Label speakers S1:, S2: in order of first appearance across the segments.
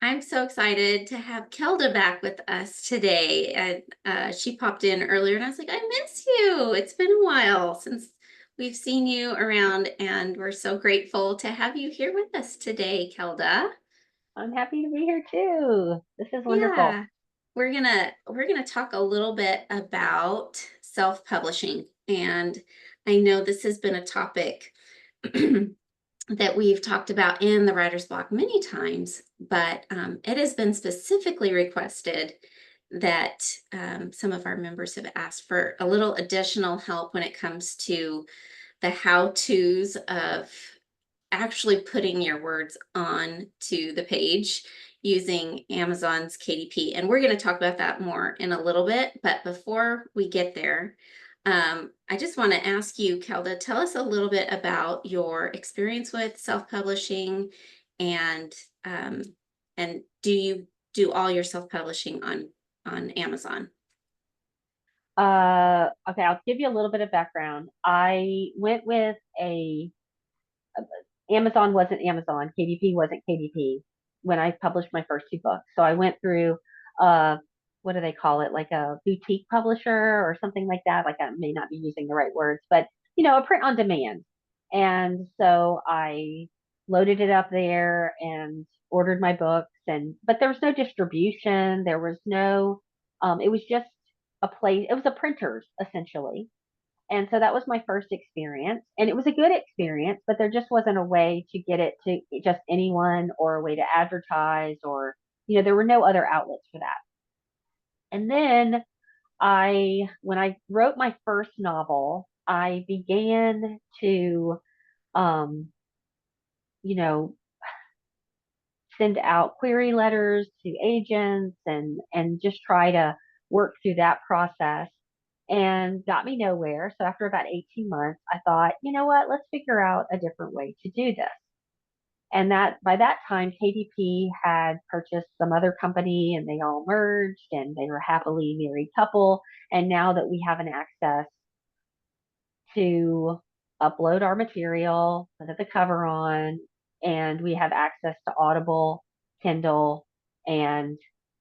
S1: I'm so excited to have Kelda back with us today. And she popped in earlier, and I was like, I miss you. It's been a while since we've seen you around, and we're so grateful to have you here with us today, Kelda.
S2: I'm happy to be here too. This is wonderful.
S1: Yeah, we're gonna talk a little bit about self-publishing, and I know this has been a topic that we've talked about in the writer's block many times, but it has been specifically requested that some of our members have asked for a little additional help when it comes to the how-tos of actually putting your words on to the page using Amazon's KDP. And we're going to talk about that more in a little bit. But before we get there, I just want to ask you, Kelda, tell us a little bit about your experience with self-publishing and um, and do you do all your self-publishing on Amazon?
S2: Okay, I'll give you a little bit of background. I went with Amazon wasn't Amazon, KDP wasn't KDP when I published my first two books. So I went through uh what do they call it? Like a boutique publisher or something like that. Like I may not be using the right words, but a print on demand. And so I loaded it up there and ordered my books but there was no distribution, there was no it was just a place, it was a printer's essentially. And so that was my first experience. And it was a good experience, but there just wasn't a way to get it to just anyone or a way to advertise or there were no other outlets for that. And then when I wrote my first novel, I began to, um, you know, send out query letters to agents and just try to work through that process and got me nowhere. So after about 18 months, I thought, you know what, let's figure out a different way to do this. And that by that time, KDP had purchased some other company and they all merged and they were happily married couple. And now that we have an access to upload our material, put the cover on, and we have access to Audible, Kindle, and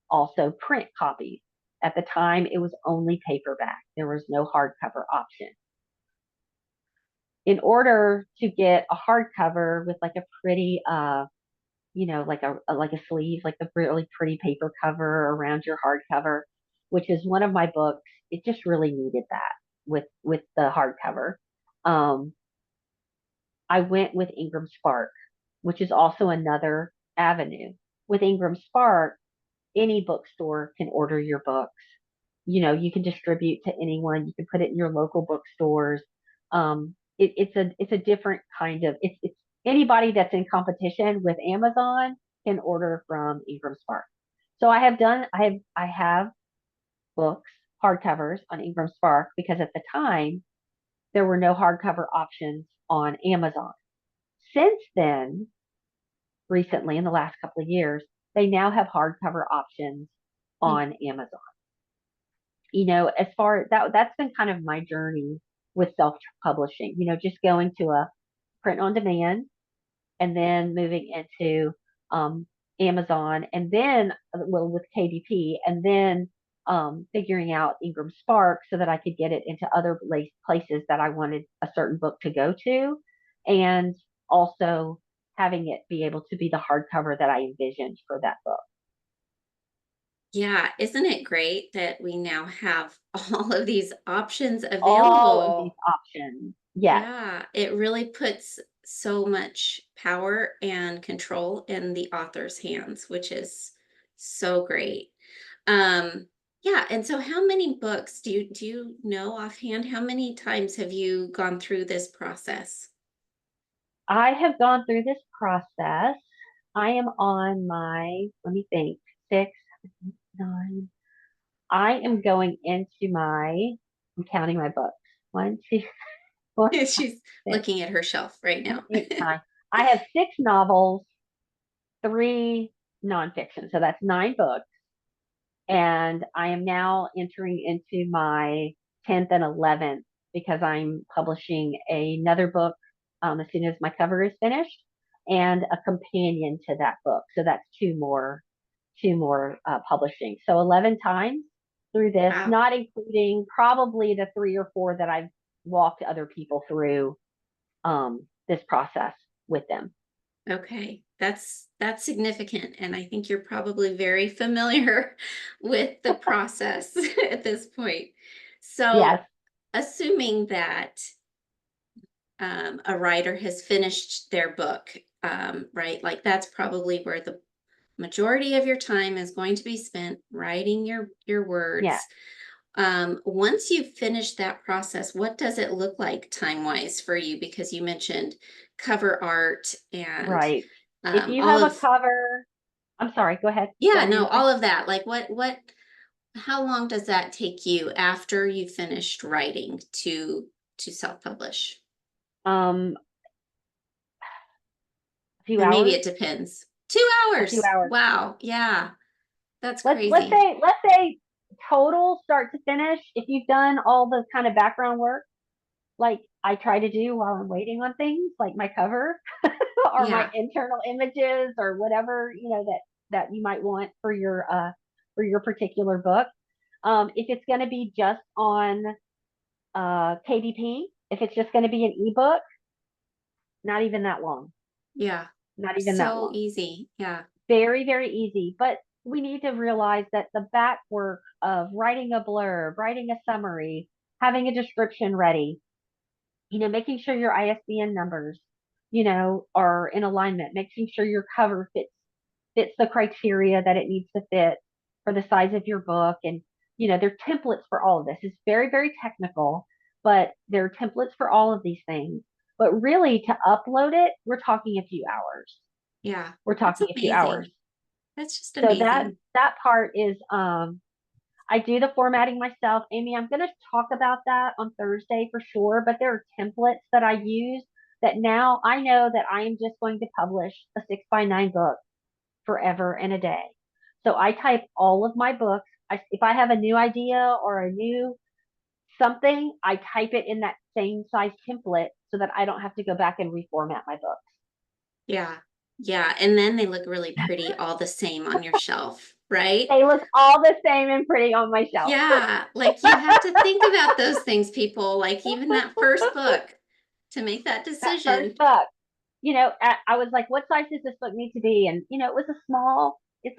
S2: also print copies. At the time, it was only paperback. There was no hardcover option. In order to get a hardcover with like a pretty, like a sleeve, like the really pretty paper cover around your hardcover, which is one of my books, it just really needed that with the hardcover. Um, I went with Ingram Spark, which is also another avenue. With Ingram Spark, any bookstore can order your books. You can distribute to anyone. You can put it in your local bookstores. It's a different kind of it's anybody that's in competition with Amazon can order from Ingram Spark. So I have books hardcovers on Ingram Spark because at the time there were no hardcover options on Amazon. Since then, recently in the last couple of years, they now have hardcover options on Amazon. As far as that's been kind of my journey with self-publishing, just going to a print on demand and then moving into um, Amazon and then, well, with KDP and then figuring out Ingram Spark so that I could get it into other places that I wanted a certain book to go to. And also having it be able to be the hardcover that I envisioned for that book.
S1: Yeah, isn't it great that we now have all of these options
S2: All of these
S1: available?
S2: options. Yes.
S1: Yeah, it really puts so much power and control in the author's hands, which is so great. Um, yeah, and so how many books do you know offhand? How many times have you gone through this process?
S2: I have gone through this process. I am on let me think, six, nine. I am going into I'm counting my books. One, two, four, five,
S1: She's
S2: six,
S1: looking at her shelf right
S2: seven,
S1: now.
S2: eight, nine. I have six novels, three nonfiction. So that's nine books. And I am now entering into my 10th and 11th because I'm publishing another book as soon as my cover is finished and a companion to that book. So that's two more two more publishing. So 11 times through this,
S1: Wow.
S2: not including probably the 3 or 4 that I've walked other people through this process with them.
S1: Okay, that's significant, and I think you're probably very familiar with the process at this point. So,
S2: Yes,
S1: assuming that a writer has finished their book, right? Like that's probably where the majority of your time is going to be spent writing your
S2: yes,
S1: words. Once you've finished that process, what does it look like time wise for you? Because you mentioned cover art and
S2: right. If you
S1: all
S2: have a
S1: of
S2: cover, I'm sorry, go ahead. What
S1: yeah,
S2: were you
S1: no,
S2: going to say?
S1: all of that. Like how long does that take you after you finished writing to self-publish?
S2: Um, a few
S1: And maybe
S2: hours,
S1: it depends. 2
S2: a few
S1: hours.
S2: hours.
S1: Wow. Yeah. That's
S2: Let's
S1: crazy.
S2: say total start to finish. If you've done all the kind of background work, like I try to do while I'm waiting on things, like my cover or my
S1: Yeah.
S2: internal images or whatever that you might want for your particular book. If it's going to be just on KDP, if it's just going to be an ebook, not even that long.
S1: Yeah.
S2: Not even that
S1: So
S2: long.
S1: easy. Yeah.
S2: Very, very easy. But we need to realize that the back work of writing a blurb, writing a summary, having a description ready, making sure your ISBN numbers, are in alignment, making sure your cover fits the criteria that it needs to fit for the size of your book. And, there are templates for all of this. It's very, very technical, but there are templates for all of these things. But really to upload it, we're talking a few hours.
S1: Yeah.
S2: We're
S1: That's
S2: talking a few hours.
S1: amazing. That's just
S2: So that
S1: amazing.
S2: that part is I do the formatting myself. Amy, I'm going to talk about that on Thursday for sure, but there are templates that I use that now I know that I am just going to publish a 6x9 book forever and a day. So I type all of my books. If I have a new idea or a new something, I type it in that same size template so that I don't have to go back and reformat my books.
S1: Yeah. Yeah. And then they look really pretty all the same on your shelf, right?
S2: They look all the same and pretty on my shelf.
S1: Yeah. Like you have to think about those things, people. Like even that first book to make that
S2: That first
S1: decision.
S2: book, I was like, what size does this book need to be? And it's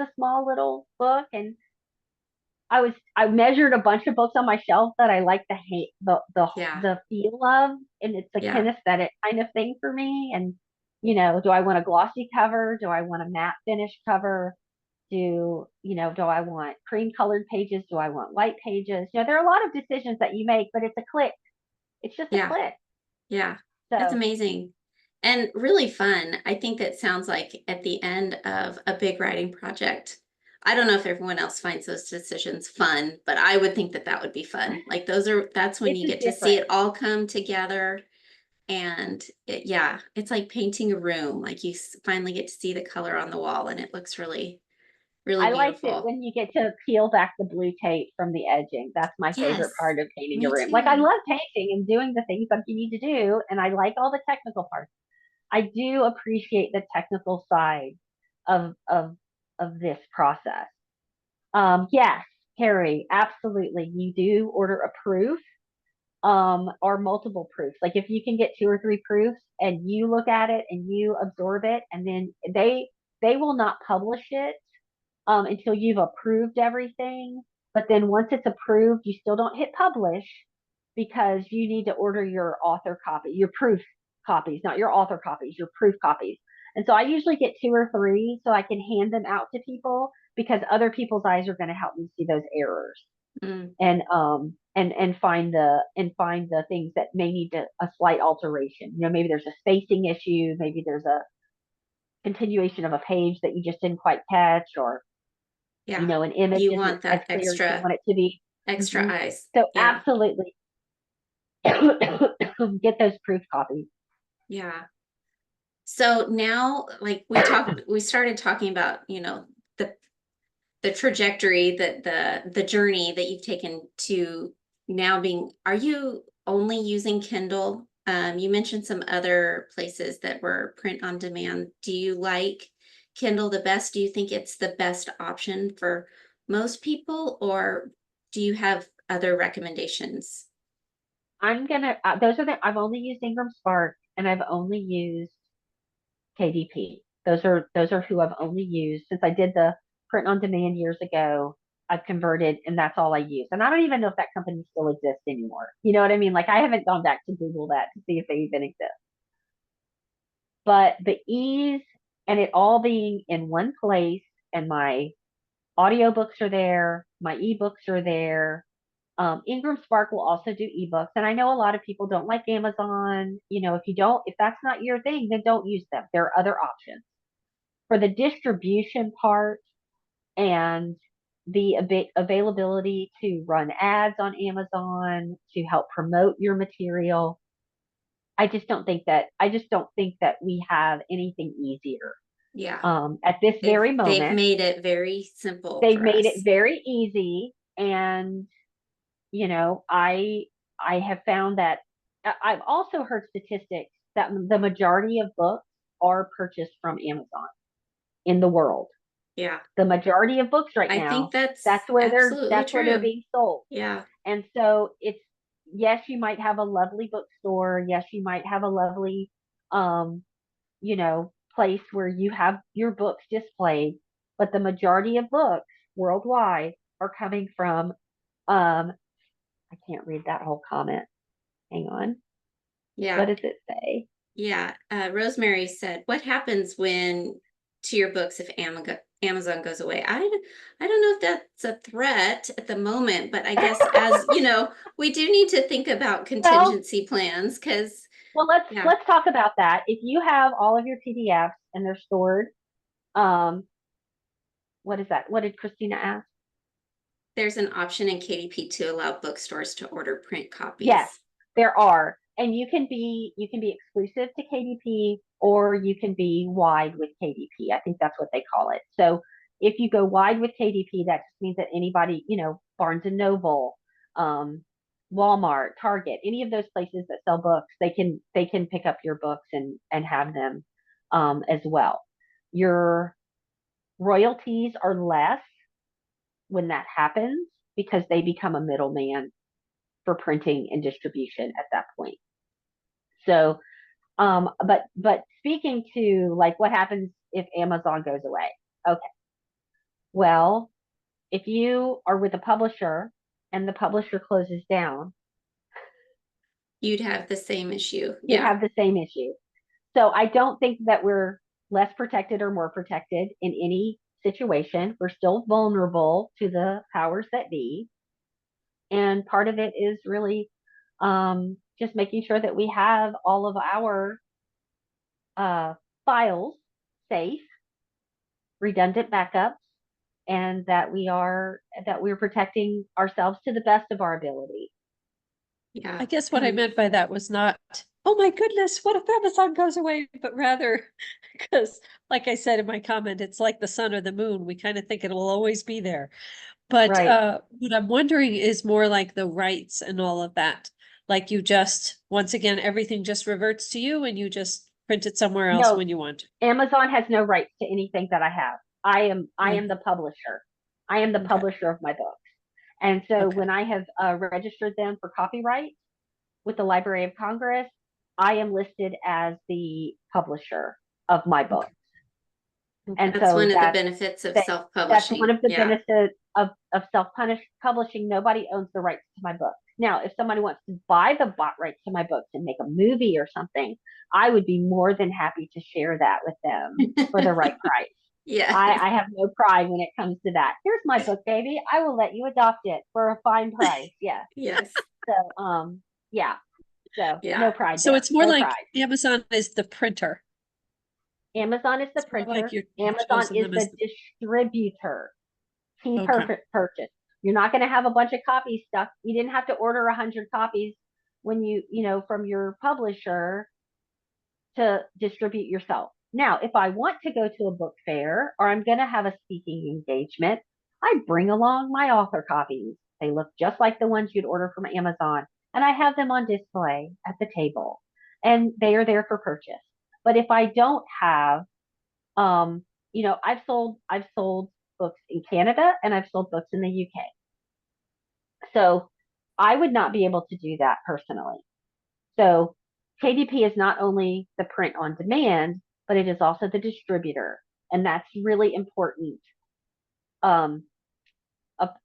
S2: a small little book, and I measured a bunch of books on my shelf that I like
S1: Yeah.
S2: the feel of, and it's a
S1: Yeah.
S2: kinesthetic kind of thing for me. And do I want a glossy cover? Do I want a matte finish cover? Do I want cream colored pages? Do I want white pages? There are a lot of decisions that you make, but it's a click. It's just a
S1: Yeah.
S2: click.
S1: Yeah. That's
S2: So
S1: amazing. And really fun. I think that sounds like at the end of a big writing project. I don't know if everyone else finds those decisions fun, but I would think that that would be fun. Like that's when
S2: it's
S1: you
S2: just
S1: get to see
S2: different.
S1: it all come together. And yeah, it's like painting a room. Like you finally get to see the color on the wall and it looks really, really
S2: I liked it
S1: beautiful.
S2: when you get to peel back the blue tape from the edging. That's my favorite
S1: Yes,
S2: part of painting a
S1: me
S2: room. Like I
S1: too.
S2: love painting and doing the things that you need to do, and I like all the technical parts. I do appreciate the technical side of of of this process. Yes, Carrie, absolutely. You do order a proof, or multiple proofs. Like if you can get 2 or 3 proofs and you look at it and you absorb it, and then they will not publish it until you've approved everything. But then once it's approved, you still don't hit publish because you need to order your author copy, your proof copies, not your author copies, your proof copies. And so I usually get 2 or 3 so I can hand them out to people because other people's eyes are going to help me see those errors
S1: Mm,
S2: and find the things that may need a slight alteration. Maybe there's a spacing issue, maybe there's a continuation of a page that you just didn't quite catch, or
S1: yeah.
S2: an image
S1: You
S2: isn't
S1: want
S2: as
S1: that
S2: clear as you
S1: extra,
S2: want it to be.
S1: extra
S2: Hmm.
S1: eyes.
S2: So
S1: Yeah.
S2: absolutely get those proof copies.
S1: Yeah. So now, like we started talking about, the the trajectory that the journey that you've taken to now being, are you only using Kindle? You mentioned some other places that were print on demand. Do you like Kindle the best? Do you think it's the best option for most people, or do you have other recommendations?
S2: I've only used Ingram Spark and I've only used KDP. Those are who I've only used since I did the print on demand years ago. I've converted and that's all I use. And I don't even know if that company still exists anymore. You know what I mean? Like I haven't gone back to Google that to see if they even exist. But the ease and it all being in one place and my audiobooks are there, my ebooks are there. Ingram Spark will also do ebooks. And I know a lot of people don't like Amazon. If that's not your thing, then don't use them. There are other options. For the distribution part and the availability to run ads on Amazon to help promote your material, I just don't think that we have anything easier.
S1: Yeah,
S2: At this very
S1: they've
S2: moment,
S1: made it very simple
S2: they've
S1: for
S2: made it
S1: us.
S2: very easy. And, I have found that I've also heard statistics that the majority of books are purchased from Amazon in the world.
S1: Yeah,
S2: The majority of books right
S1: I think
S2: now,
S1: that's
S2: that's where they're
S1: absolutely
S2: that's where they're
S1: true.
S2: being sold.
S1: Yeah,
S2: And so it's yes, you might have a lovely bookstore. Yes, you might have a lovely um, place where you have your books displayed, but the majority of books worldwide are coming from I can't read that whole comment. Hang on. What
S1: yeah.
S2: does it say?
S1: Yeah, Rosemary said, "What happens when to your books if Amazon goes away?" I don't know if that's a threat at the moment, but I guess as you know, we do need to think about
S2: Well,
S1: contingency plans because
S2: well, let's
S1: yeah,
S2: let's talk about that. If you have all of your PDFs and they're stored, um, what is that? What did Christina ask?
S1: there's an option in KDP to allow bookstores to order print
S2: Yes,
S1: copies.
S2: there are. And you can be exclusive to KDP or you can be wide with KDP. I think that's what they call it. So if you go wide with KDP, that just means that anybody, Barnes and Noble, um, Walmart, Target, any of those places that sell books, they can pick up your books and have them as well. Your royalties are less when that happens because they become a middleman for printing and distribution at that point. So, but speaking to like what happens if Amazon goes away? Okay, well, if you are with a publisher and the publisher closes down,
S1: You'd have the same issue.
S2: you'd
S1: Yeah,
S2: have the same issue. So I don't think that we're less protected or more protected in any situation. We're still vulnerable to the powers that be. And part of it is really just making sure that we have all of our uh, files safe, redundant backups, and that we're protecting ourselves to the best of our ability.
S1: yeah.
S3: I guess what I meant by that was not, oh my goodness, what if Amazon goes away? But rather, because like I said in my comment, it's like the sun or the moon. We kind of think it will always be there. But
S2: Right.
S3: what I'm wondering is more like the rights and all of that. Like you just, once again, everything just reverts to you and you just print it somewhere else
S2: No,
S3: when you want.
S2: Amazon has no rights to anything that I have. I am
S3: Okay.
S2: the publisher. I am the
S3: Okay.
S2: publisher of my books. And so
S3: Okay.
S2: when I have registered them for copyright with the Library of Congress, I am listed as the publisher of my book.
S3: Okay.
S2: And
S3: Okay.
S1: That's
S2: so
S1: one of the benefits of
S2: that that's one
S1: self-publishing.
S2: of the
S1: Yeah,
S2: benefits of self-publishing. Nobody owns the rights to my book. Now, if somebody wants to buy the bot rights to my books and make a movie or something, I would be more than happy to share that with them for the right price.
S1: yeah,
S2: I have no pride when it comes to that. Here's my book, baby. I will let you adopt it for a fine price. Yes.
S1: yes,
S2: So, yeah. So no
S1: yeah.
S2: pride
S3: So
S2: there.
S3: it's more
S2: No
S3: like
S2: pride.
S3: Amazon is the printer.
S2: Amazon is the
S3: It's more like
S2: printer.
S3: you've
S2: Amazon
S3: chosen
S2: is
S3: them as
S2: the
S3: the,
S2: distributor. Key
S3: okay.
S2: perfect purchase. You're not going to have a bunch of copies stuck. You didn't have to order 100 copies when from your publisher to distribute yourself. Now, if I want to go to a book fair or I'm going to have a speaking engagement, I bring along my author copies. They look just like the ones you'd order from Amazon, and I have them on display at the table, and they are there for purchase. But if I don't have, um, I've sold books in Canada and I've sold books in the UK. So I would not be able to do that personally. So KDP is not only the print on demand, but it is also the distributor. And that's really important. Um,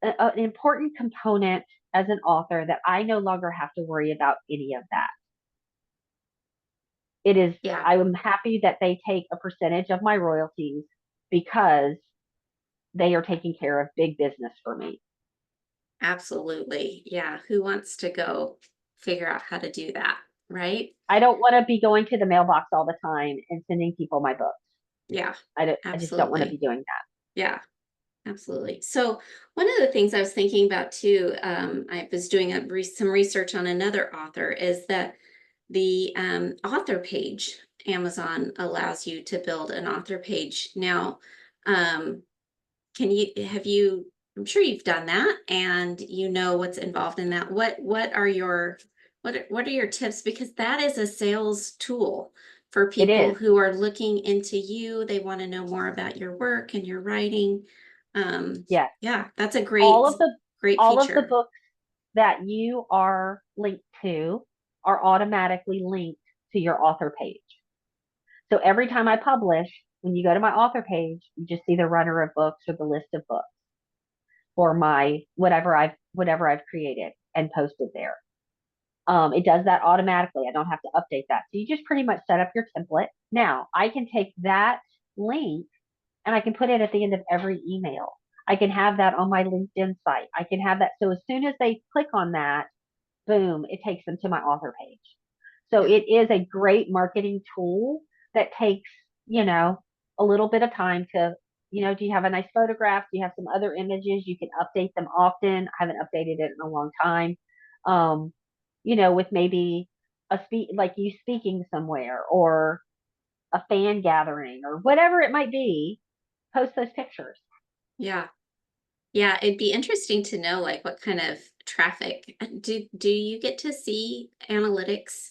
S2: an important component as an author that I no longer have to worry about any of that. It is,
S1: Yeah,
S2: I'm happy that they take a percentage of my royalties because they are taking care of big business for me.
S1: absolutely. Yeah. Who wants to go figure out how to do that? Right?
S2: I don't want to be going to the mailbox all the time and sending people my books.
S1: Yeah,
S2: I just don't want to be
S1: absolutely.
S2: doing that.
S1: Yeah, absolutely. So one of the things I was thinking about too, I was doing some research on another author, is that the author page, Amazon allows you to build an author page. Now, um, have you, I'm sure you've done that and you know what's involved in that. What are your, what are your tips? Because that is a sales tool for
S2: It
S1: people
S2: is.
S1: who are looking into you. They want to know more about your work and your writing.
S2: Yes.
S1: Yeah, that's a
S2: All
S1: great,
S2: of the
S1: great
S2: all of the
S1: feature.
S2: books that you are linked to are automatically linked to your author page. So every time I publish, when you go to my author page, you just see the runner of books or the list of books for my whatever I've created and posted there. It does that automatically. I don't have to update that. So you just pretty much set up your template. Now I can take that link and I can put it at the end of every email. I can have that on my LinkedIn site. I can have that. So as soon as they click on that, boom, it takes them to my author page. So
S1: Yeah,
S2: it is a great marketing tool that takes, a little bit of time to, do you have a nice photograph? Do you have some other images? You can update them often. I haven't updated it in a long time. Um, with maybe like you speaking somewhere or a fan gathering or whatever it might be, post those pictures.
S1: yeah. Yeah, it'd be interesting to know like what kind of traffic. Do you get to see analytics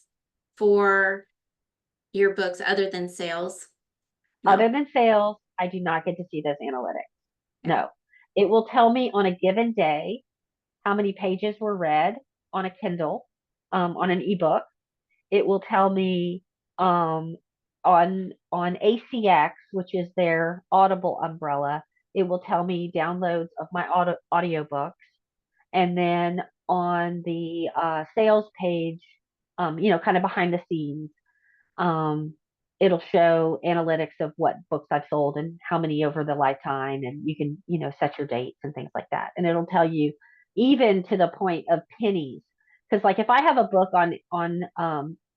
S1: for your books other than sales?
S2: Other
S1: No.
S2: than sales, I do not get to see those analytics.
S1: Yeah.
S2: No. It will tell me on a given day how many pages were read on a Kindle, on an ebook. It will tell me um, on ACX, which is their Audible umbrella. It will tell me downloads of my audiobooks. And then on the sales page, kind of behind the scenes, um, it'll show analytics of what books I've sold and how many over the lifetime, and you can, set your dates and things like that. And it'll tell you even to the point of pennies, because like if I have a book on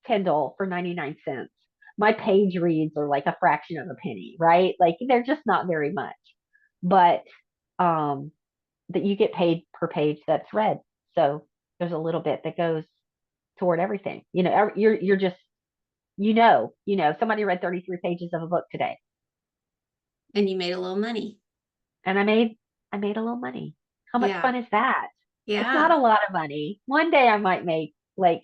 S2: Kindle for 99 cents, my page reads are like a fraction of a penny, right? Like they're just not very much, but um, that you get paid per page that's read. So there's a little bit that goes toward everything. You're just somebody read 33 pages of a book today,
S1: And you made a little money.
S2: and I made a little money. How much
S1: Yeah.
S2: fun is that? It's not
S1: Yeah.
S2: a lot of money. One day I might make like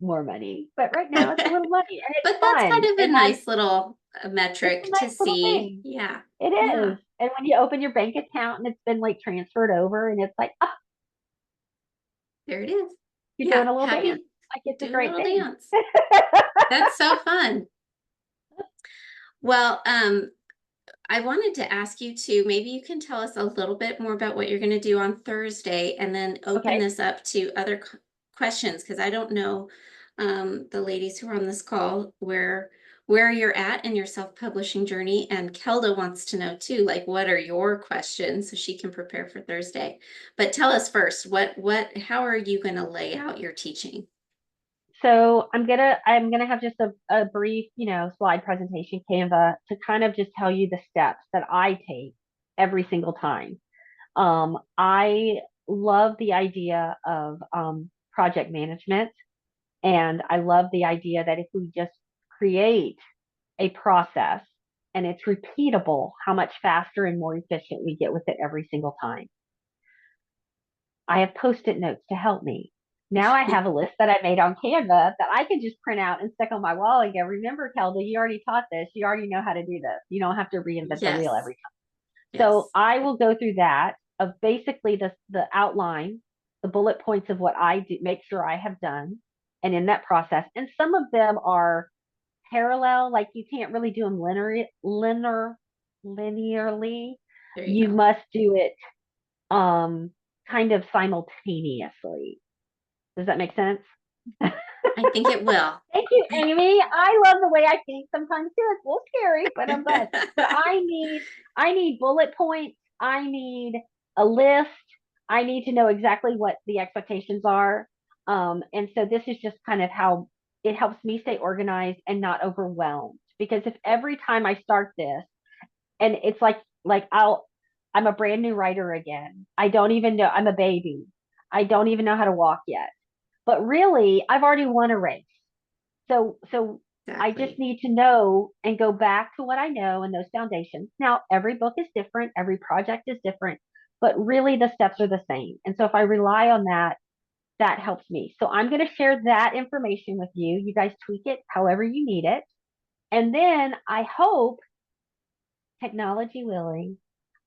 S2: more money, but right now it's a little money and it's
S1: But that's
S2: fun.
S1: kind of a nice little
S2: It's a
S1: metric to
S2: nice little
S1: see.
S2: thing.
S1: Yeah.
S2: It
S1: Yeah.
S2: is. And when you open your bank account and it's been like transferred over and it's like, oh,
S1: There it is.
S2: you're
S1: Yeah.
S2: doing a little dance.
S1: Happy
S2: Like it's a
S1: doing a
S2: great
S1: little
S2: thing.
S1: dance. That's so fun. Well, I wanted to ask you to, maybe you can tell us a little bit more about what you're going to do on Thursday and then open
S2: Okay.
S1: this up to other questions, because I don't know, the ladies who are on this call, where you're at in your self-publishing journey, and Kelda wants to know too, like what are your questions so she can prepare for Thursday. But tell us first, how are you going to lay out your teaching?
S2: So I'm gonna have just a brief, slide presentation Canva to kind of just tell you the steps that I take every single time. I love the idea of project management, and I love the idea that if we just create a process and it's repeatable, how much faster and more efficient we get with it every single time. I have post-it notes to help me. Now I have a list that I made on Canva that I can just print out and stick on my wall and go, remember, Kelda, you already taught this. You already know how to do this. You don't have to reinvent the wheel
S1: Yes.
S2: every time. So
S1: Yes.
S2: I will go through that of basically the outline, the bullet points of what I do, make sure I have done, and in that process. And some of them are parallel, like you can't really do them linearly.
S1: There you
S2: You
S1: go.
S2: must do it kind of simultaneously. Does that make sense?
S1: I think it will.
S2: Thank you, Amy. I love the way I think sometimes too. It's a little scary, but I'm glad. But I need bullet points. I need a list. I need to know exactly what the expectations are. And so this is just kind of how it helps me stay organized and not overwhelmed. Because if every time I start this, and it's like I'm a brand new writer again. I don't even know, I'm a baby. I don't even know how to walk yet. But really, I've already won a race. So I just
S1: Exactly.
S2: need to know and go back to what I know and those foundations. Now, every book is different, every project is different, but really the steps are the same. And so if I rely on that, that helps me. So I'm going to share that information with you. You guys tweak it however you need it. And then I hope, technology willing,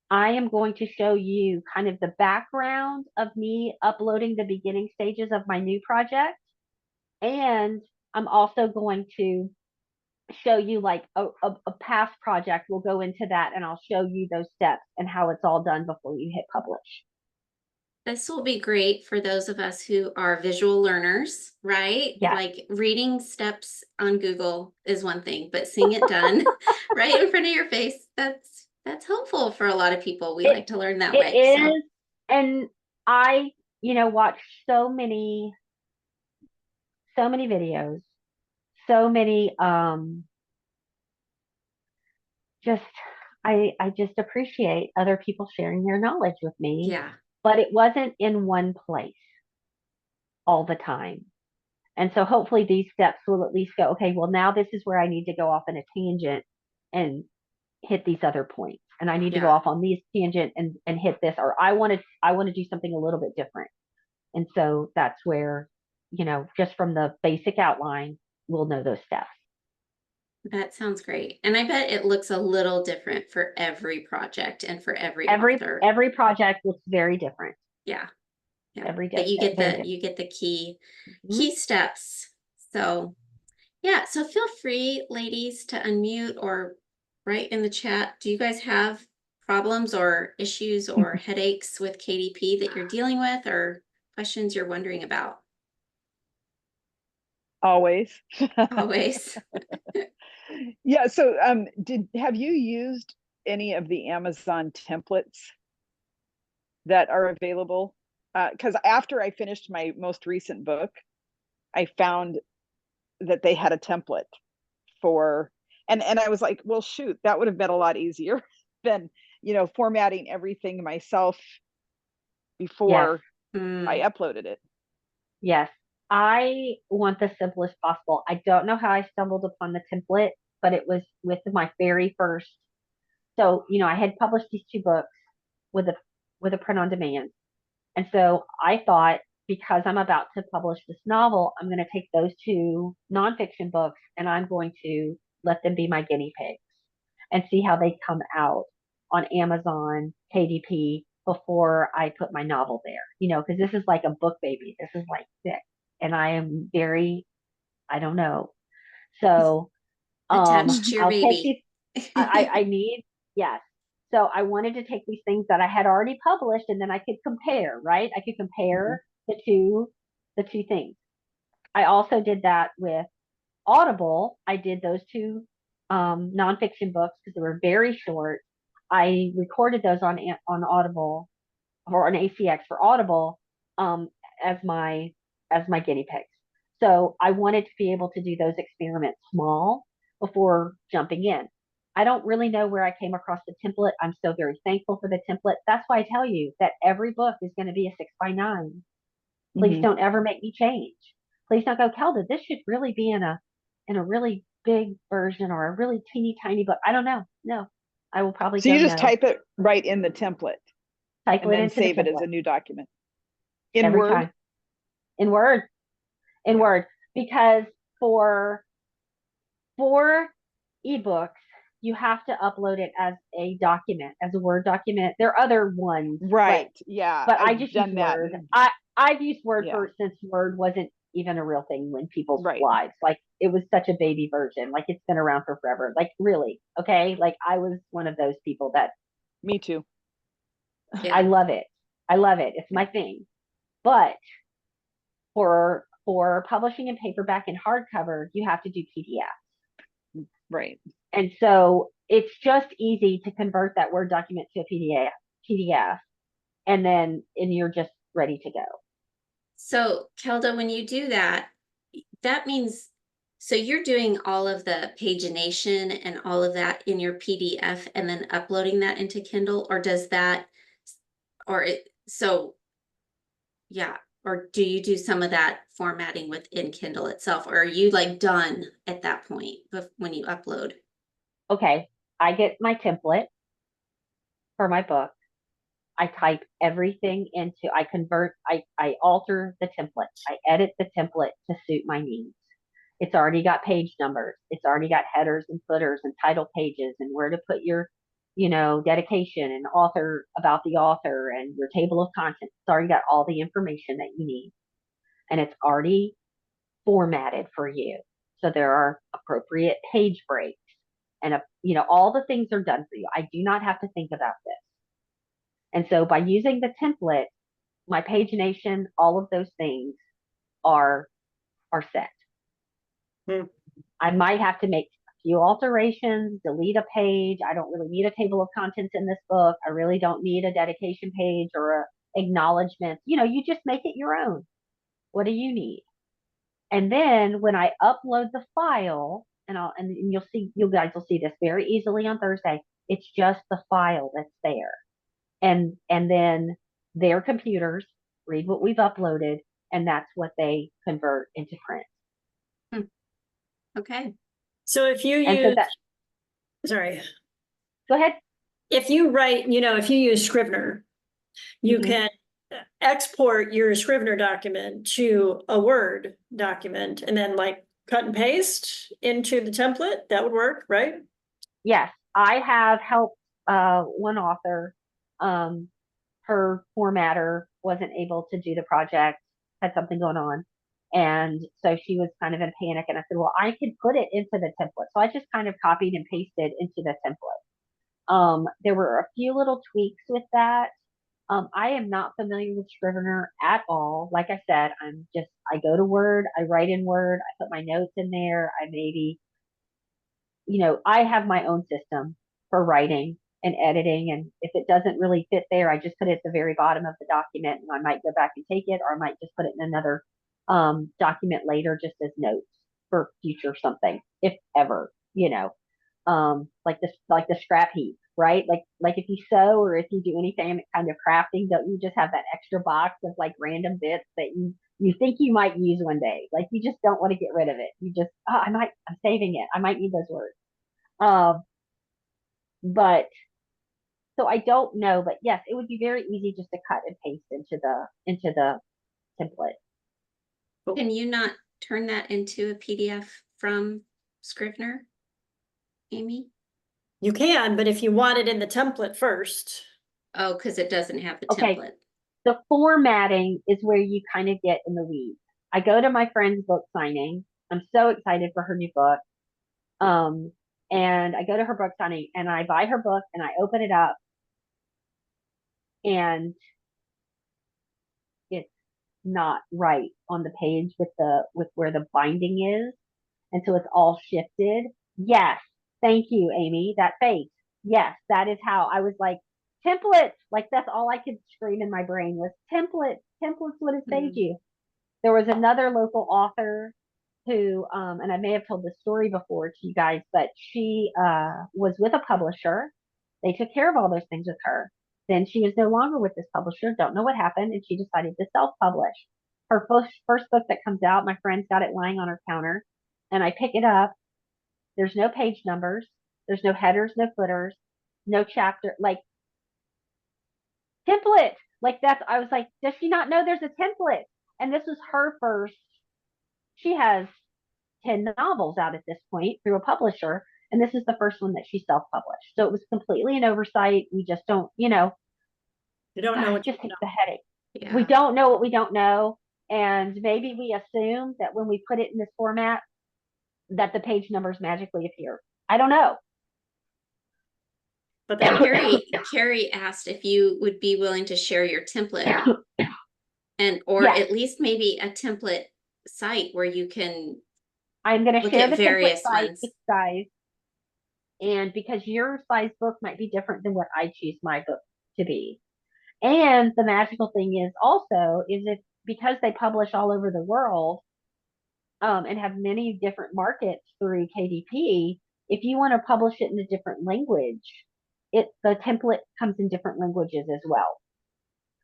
S2: I am going to show you kind of the background of me uploading the beginning stages of my new project. And I'm also going to show you like a past project. We'll go into that and I'll show you those steps and how it's all done before you hit publish.
S1: This will be great for those of us who are visual learners, right?
S2: Yes.
S1: Like reading steps on Google is one thing, but seeing it done right in front of your face, that's helpful for a lot of people. We
S2: It
S1: like to learn that
S2: it
S1: way. So,
S2: is. And I, watch so many videos, so many just I just appreciate other people sharing their knowledge with me,
S1: yeah.
S2: but it wasn't in one place all the time. And so hopefully these steps will at least go, okay, well, now this is where I need to go off on a tangent and hit these other points. And I need to go
S1: Yeah.
S2: off on these tangent and hit this, or I want to do something a little bit different. And so that's where, just from the basic outline, we'll know those steps.
S1: That sounds great. And I bet it looks a little different for every project and for every
S2: Every
S1: author.
S2: every project looks very different.
S1: Yeah. Yeah.
S2: Every
S1: But
S2: day,
S1: you get
S2: very
S1: the
S2: different.
S1: you get the key
S2: Mhm.
S1: steps. So yeah, so feel free, ladies, to unmute or write in the chat. Do you guys have problems or issues or headaches with KDP that you're dealing with or questions you're wondering about?
S4: Always.
S1: Always.
S4: Yeah. So, have you used any of the Amazon templates that are available? Because after I finished my most recent book, I found that they had a template for, and I was like, well, shoot, that would have been a lot easier than, formatting everything myself
S2: Yes.
S4: before I
S1: Mm,
S4: uploaded it.
S2: Yes, I want the simplest possible. I don't know how I stumbled upon the template, but it was with my very first. So, I had published these two books with a print on demand. And so I thought, because I'm about to publish this novel, I'm going to take those two nonfiction books and I'm going to let them be my guinea pigs and see how they come out on Amazon, KDP before I put my novel there, because this is like a book baby. This is like thick. And I am very, I don't know. So
S1: attached to your
S2: I'll take
S1: baby.
S2: these. I need, yes. So I wanted to take these things that I had already published and then I could compare, right? I could
S4: Mhm.
S2: compare the two things. I also did that with Audible. I did those two nonfiction books because they were very short. I recorded those on Audible or on ACX for Audible um, as my guinea pigs. So I wanted to be able to do those experiments small before jumping in. I don't really know where I came across the template. I'm so very thankful for the template. That's why I tell you that every book is going to be a 6x9. Please
S4: Mhm.
S2: don't ever make me change. Please don't go, Kelda, this should really be in a really big version or a really teeny tiny book. I don't know. No, I will probably
S4: So
S2: go
S4: you just
S2: no.
S4: type it right in the template
S2: Type
S4: and
S2: it
S4: then
S2: into the
S4: save it as
S2: template
S4: a new document in
S2: every
S4: Word.
S2: time. in Word, in Word, because for ebooks, you have to upload it as a document, as a Word document. There are other ones,
S4: Right. Yeah.
S2: but I
S4: I've
S2: just use
S4: done that.
S2: Word. I've used Word
S4: Yeah.
S2: since Word wasn't even a real thing when people's
S4: Right.
S2: lives. Like it was such a baby version. Like it's been around for forever. Like really, okay. Like I was one of those people that
S4: Me too.
S1: Yeah.
S2: I love it. I love it. It's my thing. But for publishing in paperback and hardcover, you have to do PDF.
S4: Right.
S2: And so it's just easy to convert that Word document to a PDF, and you're just ready to go.
S1: So, Kelda, when you do that, that means, so you're doing all of the pagination and all of that in your PDF and then uploading that into Kindle, or does that, yeah, or do you do some of that formatting within Kindle itself, or are you like done at that point when you upload?
S2: Okay, I get my template for my book. I type everything into, I alter the template. I edit the template to suit my needs. It's already got page numbers. It's already got headers and footers and title pages and where to put your, dedication and author, about the author, and your table of contents. It's already got all the information that you need. And it's already formatted for you. So there are appropriate page breaks and, all the things are done for you. I do not have to think about this. And so by using the template, my pagination, all of those things are set. I might have to make a few alterations, delete a page. I don't really need a table of contents in this book. I really don't need a dedication page or a acknowledgement. You just make it your own. What do you need? And then when I upload the file, and you guys will see this very easily on Thursday. It's just the file that's there. And then their computers read what we've uploaded, and that's what they convert into print.
S1: Okay.
S5: So if you
S2: And
S5: use, sorry,
S2: go ahead.
S5: if you write, if you use Scrivener, you can export your Scrivener document to a Word document and then like cut and paste into the template. That would work, right?
S2: Yes, I have helped one author. Her formatter wasn't able to do the project, had something going on. And so she was kind of in panic. And I said, well, I could put it into the template. So I just kind of copied and pasted into the template. There were a few little tweaks with that. I am not familiar with Scrivener at all. Like I said, I go to Word, I write in Word, I put my notes in there. I have my own system for writing and editing. And if it doesn't really fit there, I just put it at the very bottom of the document, and I might go back and take it, or I might just put it in another document later, just as notes for future something, if ever, like the scrap heap, right? Like if you sew or if you do anything kind of crafting, don't you just have that extra box of like random bits that you think you might use one day? Like you just don't want to get rid of it. You just, I'm saving it. I might need those words. But so I don't know, but yes, it would be very easy just to cut and paste into the template.
S1: Can you not turn that into a PDF from Scrivener, Amy?
S5: You can, but if you want it in the template first.
S1: Oh, because it doesn't have the
S2: Okay.
S1: template.
S2: The formatting is where you kind of get in the weeds. I go to my friend's book signing. I'm so excited for her new book. And I go to her book signing and I buy her book and I open it up and it's not right on the page with where the binding is. And so it's all shifted. Yes. Thank you, Amy. That face. Yes, that is how I was like, templates. Like that's all I could scream in my brain was templates. Templates would have saved you. There was another local author who, and I may have told this story before to you guys, but she was with a publisher. They took care of all those things with her. Then she was no longer with this publisher. Don't know what happened, and she decided to self-publish. Her first book that comes out, my friend's got it lying on her counter, and I pick it up. There's no page numbers. There's no headers, no footers, no chapter. Like template. Like I was like, does she not know there's a template? And this was her first, she has 10 novels out at this point through a publisher. And this is the first one that she self-published. So it was completely an oversight. We just don't,
S5: You don't know what
S2: just
S5: you
S2: takes the headache.
S1: Yeah.
S2: We don't know what we don't know. And maybe we assume that when we put it in this format, that the page numbers magically appear. I don't know.
S5: But that
S1: Carrie asked if you would be willing to share your template or
S2: Yes.
S1: at least maybe a template site where you can
S2: I'm going to
S1: look
S2: share
S1: at
S2: the template
S1: various
S2: site
S1: ones.
S2: with you guys. And because your size book might be different than what I choose my book to be. And the magical thing is also is if because they publish all over the world and have many different markets through KDP, if you want to publish it in a different language, the template comes in different languages as well.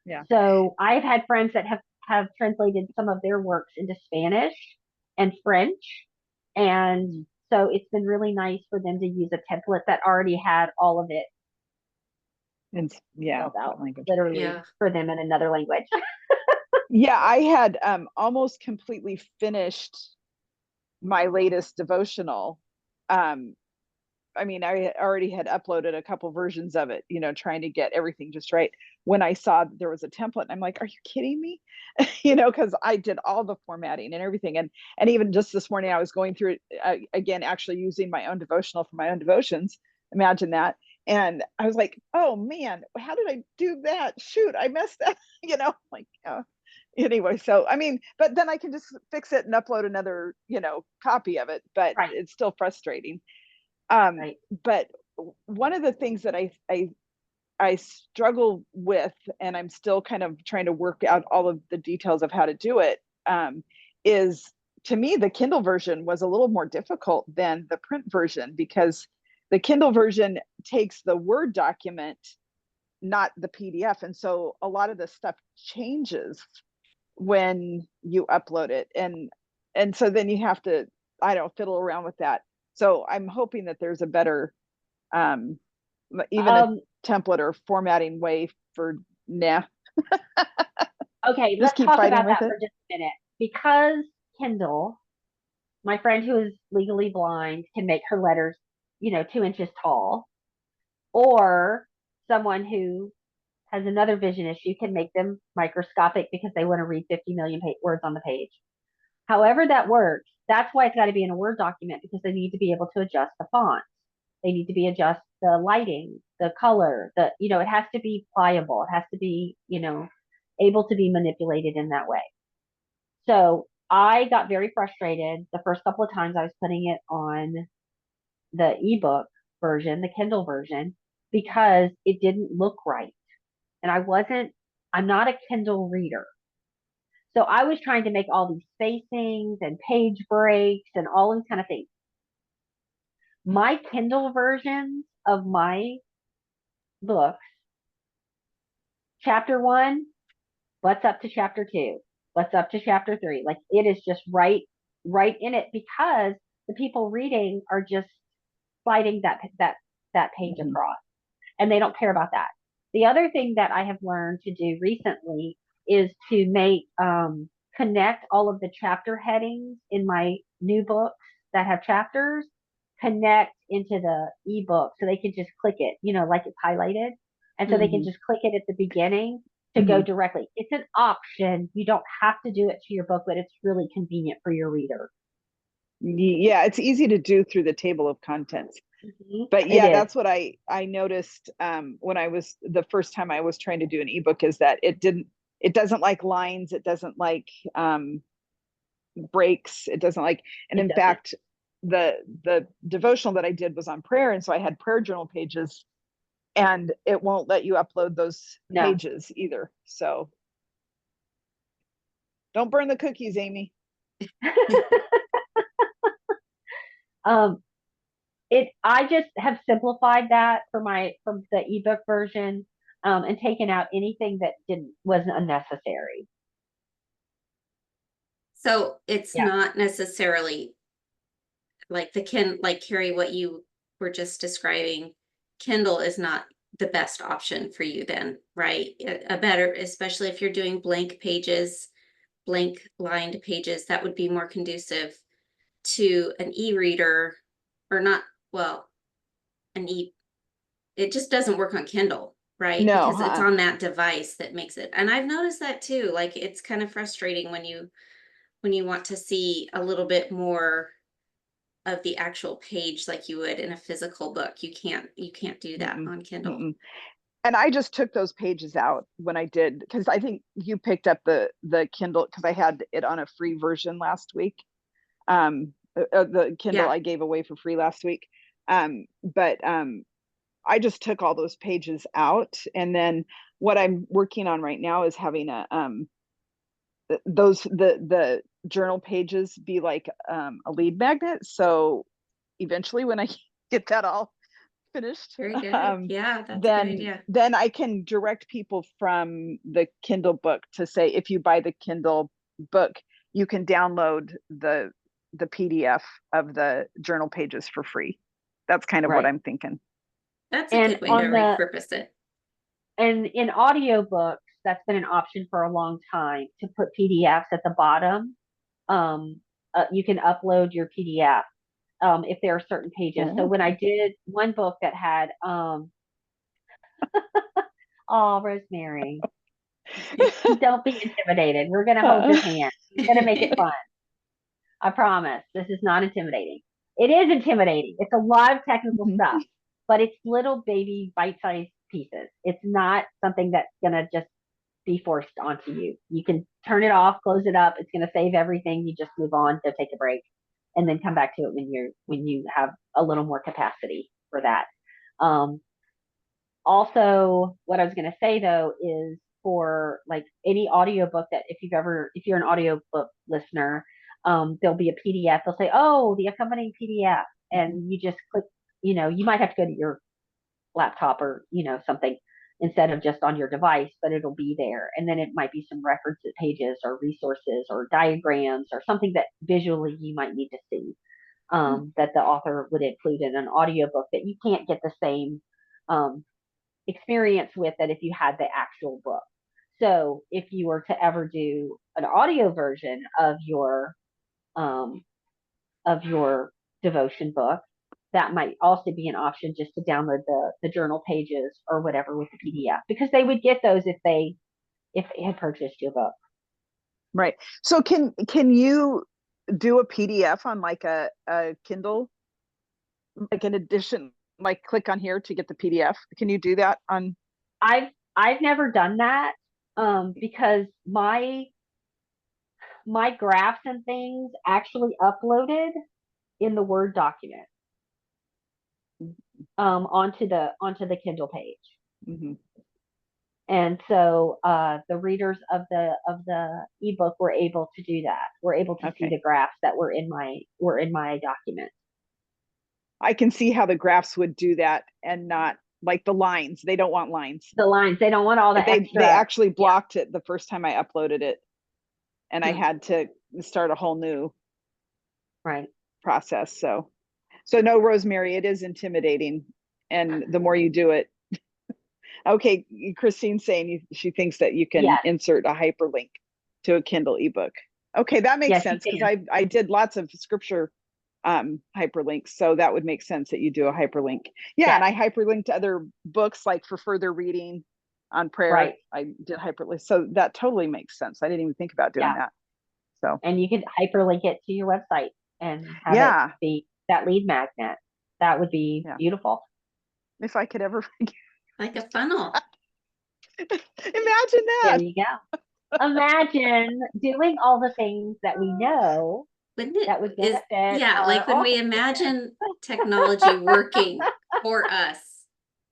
S4: Yeah.
S2: So I've had friends that have translated some of their works into Spanish and French. And so it's been really nice for them to use a template that already had all of it
S4: And yeah,
S2: spelled out,
S4: that language.
S2: literally
S1: Yeah.
S2: for them in another language.
S4: Yeah, I had almost completely finished my latest devotional. I mean, I already had uploaded a couple versions of it, trying to get everything just right. When I saw that there was a template, I'm like, are you kidding me? Because I did all the formatting and everything. And even just this morning, I was going through it again, actually using my own devotional for my own devotions. Imagine that. And I was like, oh man, how did I do that? Shoot, I messed up, like, anyway. So, I mean, but then I can just fix it and upload another, copy of it, but
S2: Right.
S4: it's still frustrating.
S2: Right.
S4: But one of the things that I struggle with, and I'm still kind of trying to work out all of the details of how to do it, is to me, the Kindle version was a little more difficult than the print version, because the Kindle version takes the Word document, not the PDF. And so a lot of the stuff changes when you upload it. And so then you have to, fiddle around with that. So I'm hoping that there's a better, even a template or formatting way for
S2: Okay,
S4: just
S2: let's
S4: keep
S2: talk
S4: fighting
S2: about
S4: with
S2: that
S4: it.
S2: for just a minute. Because Kindle, my friend who is legally blind can make her letters, 2 inches tall, or someone who has another vision issue can make them microscopic because they want to read 50 million words on the page. However that works, that's why it's got to be in a Word document, because they need to be able to adjust the font. They need to be adjust the lighting, the color, it has to be pliable. It has to be, able to be manipulated in that way. So I got very frustrated the first couple of times I was putting it on the ebook version, the Kindle version, because it didn't look right. And I'm not a Kindle reader. So I was trying to make all these spacings and page breaks and all these kind of things. My Kindle versions of my books, chapter 1, what's up to chapter 2, what's up to chapter 3. Like it is just right in it, because the people reading are just sliding that page across, and they don't care about that. The other thing that I have learned to do recently is to make connect all of the chapter headings in my new books that have chapters, connect into the ebook, so they can just click it, like it's highlighted. And so they can just click it at the beginning to go directly. It's an option. You don't have to do it to your book, but it's really convenient for your reader.
S4: Yeah, it's easy to do through the table of contents. But yeah, that's what I noticed when I was the first time I was trying to do an ebook, is that it doesn't like lines, it doesn't like breaks, it doesn't like, and in fact, the devotional that I did was on prayer, and so I had prayer journal pages, and it won't let you upload those pages either. So don't burn the cookies, Amy.
S2: I just have simplified that from the ebook version, and taken out anything that wasn't unnecessary.
S1: So it's not necessarily like like Carrie, what you were just describing. Kindle is not the best option for you then, right? A better, especially if you're doing blank blank lined pages that would be more conducive to an e-reader, or not, well, it just doesn't work on Kindle, right?
S4: No,
S1: Because it's on that device that makes it. And I've noticed that too. Like, it's kind of frustrating when you want to see a little bit more of the actual page like you would in a physical book. You can't do that
S4: Mm-mm,
S1: on Kindle.
S4: mm-mm. And I just took those pages out when I did, because I think you picked up the Kindle, because I had it on a free version last week. The Kindle
S1: Yeah.
S4: I gave away for free last week. But I just took all those pages out, and then what I'm working on right now is having the journal pages be like a lead magnet. So eventually, when I get that all finished,
S1: Very good. Yeah, that's a good idea.
S4: then I can direct people from the Kindle book to say, if you buy the Kindle book, you can download the PDF of the journal pages for free. That's kind of what
S2: Right.
S4: I'm thinking.
S1: That's a
S2: And
S1: good way to repurpose it.
S2: and in audiobooks, that's been an option for a long time, to put PDFs at the bottom. You can upload your PDF if there are certain pages. So when I did one book that had oh, Rosemary, don't be intimidated. We're gonna hold your hand. We're gonna make it fun. I promise. This is not intimidating. It is intimidating. It's a lot of technical stuff, but it's little baby bite-sized pieces. It's not something that's gonna just be forced onto you. You can turn it off, close it up. It's gonna save everything. You just move on, go take a break, and then come back to it when you have a little more capacity for that. Also, what I was going to say though is, for like any audiobook, that if you're an audiobook listener, there'll be a PDF. They'll say, oh, the accompanying PDF, and you just click, you might have to go to your laptop or, something, instead of just on your device, but it'll be there. And then it might be some reference pages or resources or diagrams or something that visually you might need to see, that the author would include in an audiobook, that you can't get the same experience with that if you had the actual book. So if you were to ever do an audio version um, of your devotion book, that might also be an option, just to download the journal pages or whatever with the PDF, because they would get those if they had purchased your book.
S4: Right. So can you do a PDF on like a Kindle, like an edition, like click on here to get the PDF? Can you do that on?
S2: I've never done that, because my graphs and things actually uploaded in the Word document onto the Kindle page.
S4: Mm-hmm.
S2: And so the readers of the ebook were able to do that. We're able to see the graphs that were in my document.
S4: I can see how the graphs would do that, and not like the lines. They don't want lines.
S2: The lines, they don't want all the extra.
S4: They actually blocked it the first time I uploaded it, and I had to start a whole new process. So no, Rosemary, it is intimidating, and the more you do it. Okay, Christine's saying she thinks that you can insert a hyperlink to a Kindle ebook. Okay, that makes sense, because I did lots of scripture hyperlinks, so that would make sense that you do a hyperlink. And I hyperlinked other books, like for further reading on prayer. I did hyperlink, so that totally makes sense. I didn't even think about doing that. So, and
S2: you can hyperlink it to your website and have it be that lead magnet. That would be beautiful.
S4: If I could ever
S1: like a funnel.
S4: Imagine that.
S2: There you go. Imagine doing all the things that we know that would benefit.
S1: Like when we imagine technology working for us.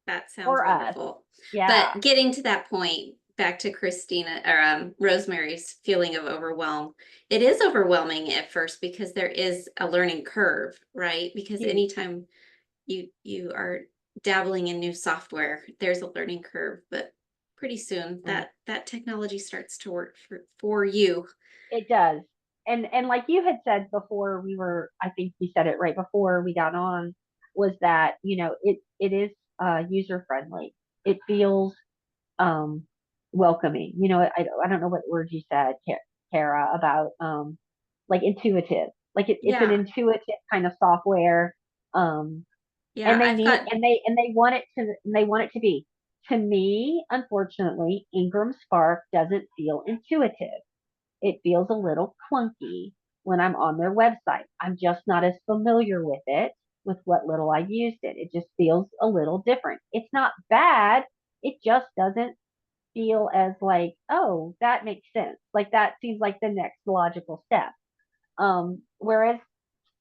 S1: That sounds wonderful. But getting to that point, back to Christina or Rosemary's feeling of overwhelm. It is overwhelming at first, because there is a learning curve, right? Because anytime you are dabbling in new software, there's a learning curve, but pretty soon that technology starts to work for you.
S2: It does. And like you had said before, I think you said it right before we got on, was that, it is user friendly. It feels welcoming. I don't know what word you said. Kara, about like intuitive. Like it's an
S1: Yeah.
S2: intuitive kind of software.
S1: Yeah,
S2: And they
S1: I've
S2: need
S1: got,
S2: and they want it to be. To me, unfortunately, Ingram Spark doesn't feel intuitive. It feels a little clunky when I'm on their website. I'm just not as familiar with it with what little I used it. It just feels a little different. It's not bad. It just doesn't feel as like, oh, that makes sense. Like that seems like the next logical step. Whereas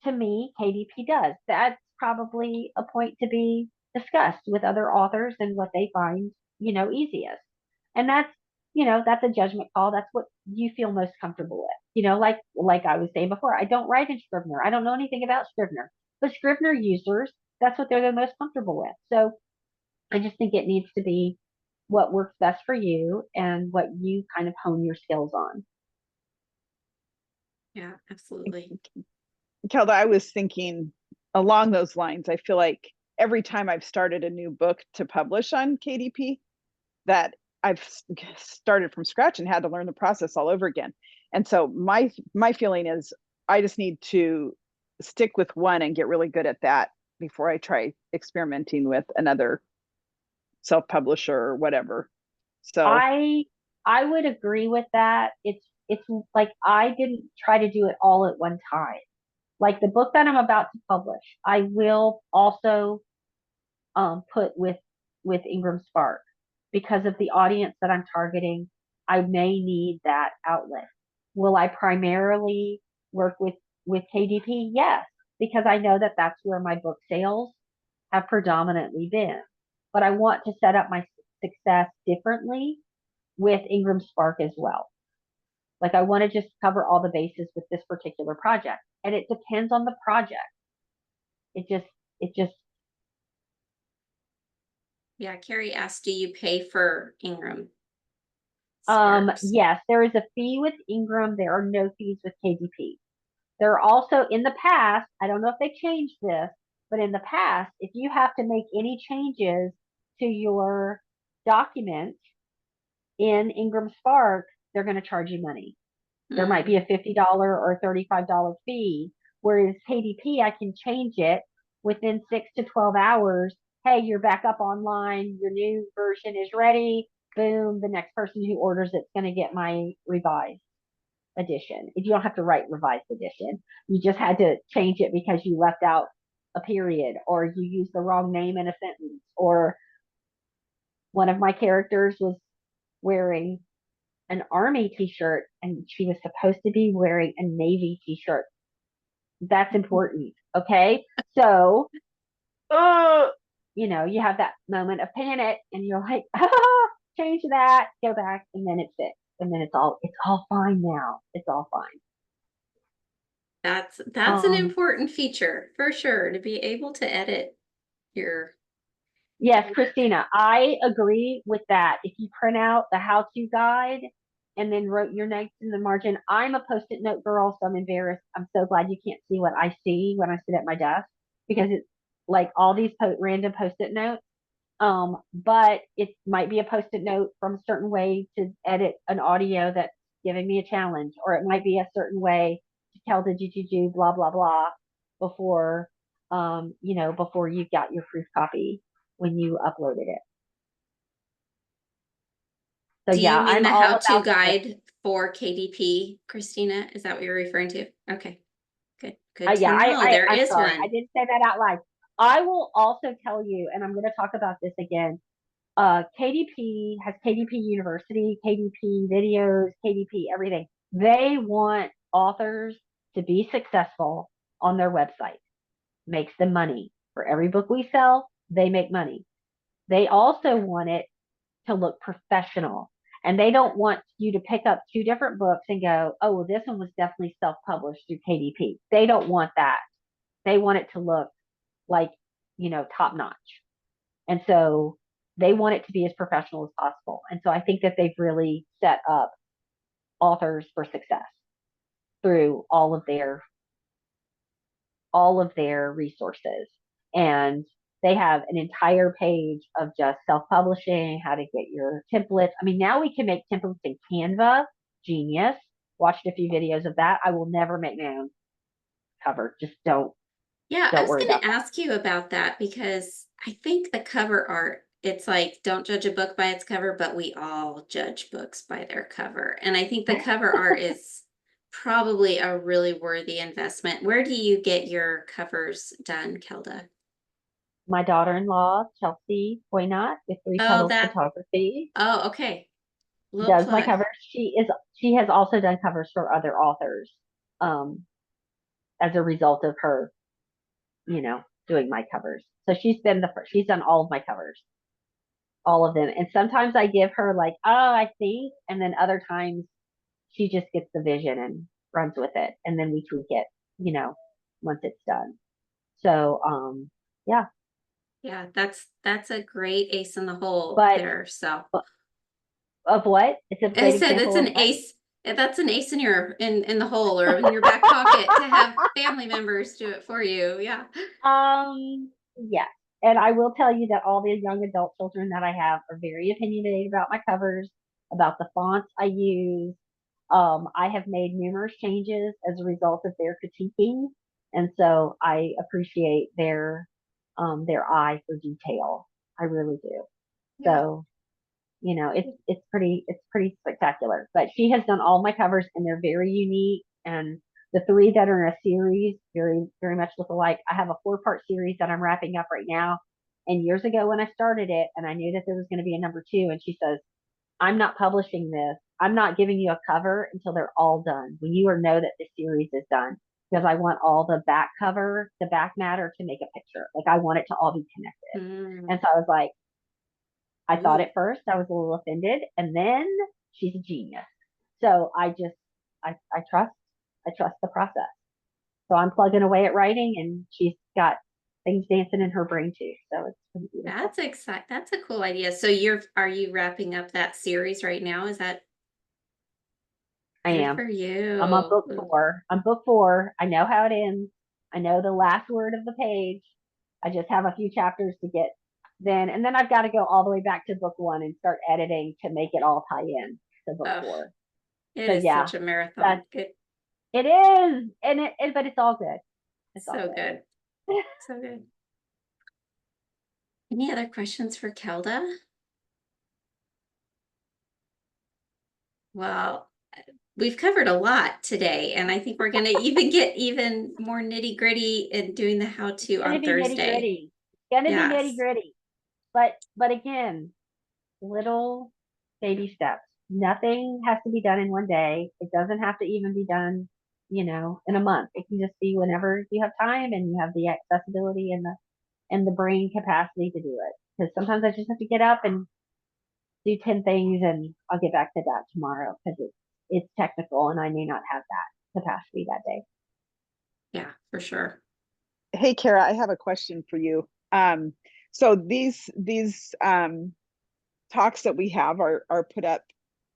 S2: to me, KDP does. That's probably a point to be discussed with other authors and what they find, easiest. And that's a judgment call. That's what you feel most comfortable with. Like I was saying before, I don't write in Scrivener. I don't know anything about Scrivener, but Scrivener users, that's what they're the most comfortable with. So I just think it needs to be what works best for you and what you kind of hone your skills on.
S1: yeah, absolutely.
S4: Kelda, I was thinking along those lines. I feel like every time I've started a new book to publish on KDP, that I've started from scratch and had to learn the process all over again. And so my feeling is I just need to stick with one and get really good at that before I try experimenting with another self-publisher or whatever. So
S2: I would agree with that. It's like I didn't try to do it all at one time. Like the book that I'm about to publish, I will also put with Ingram Spark because of the audience that I'm targeting. I may need that outlet. Will I primarily work with KDP? Yes, because I know that that's where my book sales have predominantly been. But I want to set up my success differently with Ingram Spark as well. Like I want to just cover all the bases with this particular project. And it depends on the project. It just
S1: Yeah, Carrie asked, do you pay for Ingram Sparks?
S2: yes, there is a fee with Ingram. There are no fees with KDP. There are also in the past, I don't know if they changed this, but in the past, if you have to make any changes to your document in Ingram Spark, they're going to charge you money. There might be a $50 or $35 fee, whereas KDP, I can change it within 6 to 12 hours. Hey, you're back up online. Your new version is ready. Boom. The next person who orders it's going to get my revised edition. You don't have to write revised edition. You just had to change it because you left out a period or you used the wrong name in a sentence, or one of my characters was wearing an army t-shirt and she was supposed to be wearing a navy t-shirt. That's important. Okay. So, you have that moment of panic and you're like, change that, go back, and then it's fixed. And then it's all fine now. It's all fine.
S1: That's an important feature for sure, to be able to edit your
S2: Yes, Christina, I agree with that. If you print out the how-to guide and then wrote your notes in the margin, I'm a post-it note girl, so I'm embarrassed. I'm so glad you can't see what I see when I sit at my desk because it's like all these random post-it notes. But it might be a post-it note from a certain way to edit an audio that's giving me a challenge, or it might be a certain way to tell the do blah blah blah before before you got your proof copy when you uploaded it. So
S1: Do you
S2: yeah,
S1: mean
S2: I'm
S1: the
S2: all
S1: how-to
S2: about
S1: guide for KDP, Christina? Is that what you're referring to? Okay, good, good to
S2: yeah,
S1: know. There
S2: I'm
S1: is
S2: sorry, I
S1: one.
S2: didn't say that out loud. I will also tell you, and I'm going to talk about this again. KDP has KDP University, KDP videos, KDP everything. They want authors to be successful on their website. Makes them money. For every book we sell, they make money. They also want it to look professional. And they don't want you to pick up two different books and go, oh, well, this one was definitely self-published through KDP. They don't want that. They want it to look like, top notch. And so they want it to be as professional as possible. And so I think that they've really set up authors for success through all of their resources. And they have an entire page of just self-publishing, how to get your templates. I mean, now we can make templates in Canva, genius. watched a few videos of that. I will never make my own cover. Just
S1: Yeah, I
S2: don't
S1: was
S2: worry
S1: going
S2: about
S1: to ask you about that because I think the cover art, it's like, don't judge a book by its cover, but we all judge books by their cover. And I think the cover art is probably a really worthy investment. Where do you get your covers done, Kelda?
S2: my daughter-in-law, Chelsea Poynott with Three
S1: Oh,
S2: Petals Photography,
S1: oh, okay. Little
S2: does my
S1: plug.
S2: covers. She has also done covers for other authors, um, as a result of her, doing my covers. So she's done all of my covers, all of them. And sometimes I give her like, oh, I think, and then other times she just gets the vision and runs with it, and then we tweak it, once it's done. So, yeah,
S1: Yeah, that's a great ace in the hole
S2: but
S1: there. So
S2: of what? It's a
S1: I
S2: great
S1: said it's
S2: example of
S1: an
S2: what?
S1: ace. That's an ace in your in the hole or in your back pocket to have family members do it for you. Yeah.
S2: Yes. And I will tell you that all the young adult children that I have are very opinionated about my covers, about the fonts I use. I have made numerous changes as a result of their critiquing, and so I appreciate their eye for detail. I really do.
S1: Yeah.
S2: So, it's pretty spectacular. But she has done all my covers, and they're very unique. And the three that are in a series very very much look alike. I have a 4-part series that I'm wrapping up right now. And years ago when I started it, and I knew that there was going to be a number 2, and she says, I'm not publishing this. I'm not giving you a cover until they're all done. When you know that the series is done, because I want all the back cover, the back matter to make a picture. Like I want it to all be connected.
S1: Mm.
S2: And so I was like, I thought
S1: Ooh.
S2: at first I was a little offended, and then she's a genius. So I trust the process. So I'm plugging away at writing, and she's got things dancing in her brain too. So it's pretty beautiful.
S1: That's exciting. That's a cool idea. So are you wrapping up that series right now? Is that
S2: I
S1: good
S2: am.
S1: for you?
S2: I'm on book
S1: Ooh.
S2: 4. I'm book 4. I know how it ends. I know the last word of the page. I just have a few chapters to get and then I've got to go all the way back to book 1 and start editing to make it all tie in to book
S1: Oh,
S2: 4.
S1: it
S2: So
S1: is
S2: yeah,
S1: such a marathon.
S2: that it is, but it's all good. It's all
S1: So good. So good. Any other questions for Kelda? Well, we've covered a lot today, and I think we're going to even get even more nitty gritty in doing the how to
S2: It's gonna
S1: on
S2: be nitty
S1: Thursday.
S2: gritty. It's gonna be nitty
S1: Yes.
S2: gritty. But again, little baby steps. Nothing has to be done in one day. It doesn't have to even be done, in a month. It can just be whenever you have time and you have the accessibility and the brain capacity to do it. Because sometimes I just have to get up and do 10 things, and I'll get back to that tomorrow because it's technical and I may not have that capacity that day.
S1: Yeah, for sure.
S4: Hey, Kara, I have a question for you. So these talks that we have are put up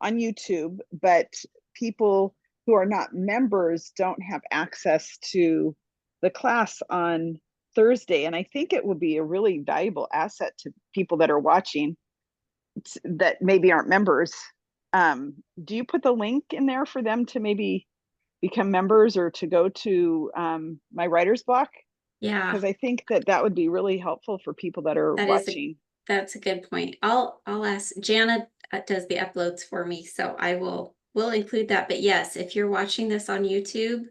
S4: on YouTube, but people who are not members don't have access to the class on Thursday. And I think it would be a really valuable asset to people that are watching that maybe aren't members. Do you put the link in there for them to maybe become members or to go to my writer's block?
S1: Yeah,
S4: Because I think that would be really helpful for people that are watching.
S1: that's a good point. I'll ask Jana does the uploads for me, so will include that. But yes, if you're watching this on YouTube,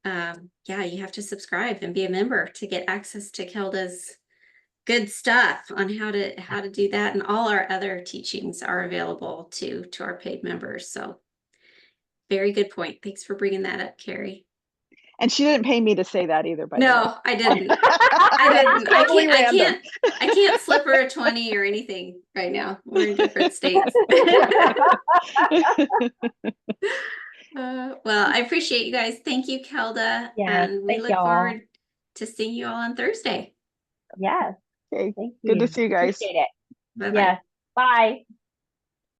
S1: yeah, you have to subscribe and be a member to get access to Kelda's good stuff on how to do that, and all our other teachings are available to our paid members. So very good point. Thanks for bringing that up, Carrie.
S4: And she didn't pay me to say that either, by the way.
S1: No, I didn't. I didn't.
S4: Totally random.
S1: I can't slip her a 20 or anything right now. We're in different states. Well, I appreciate you guys. Thank you, Kelda.
S2: Yes,
S1: And we
S2: thank
S1: look
S2: y'all.
S1: forward to seeing you all on Thursday.
S2: Yes,
S4: Okay,
S2: thank
S4: good to
S2: you.
S4: see you guys.
S2: Appreciate it.
S1: Bye-bye.
S2: Yes, bye.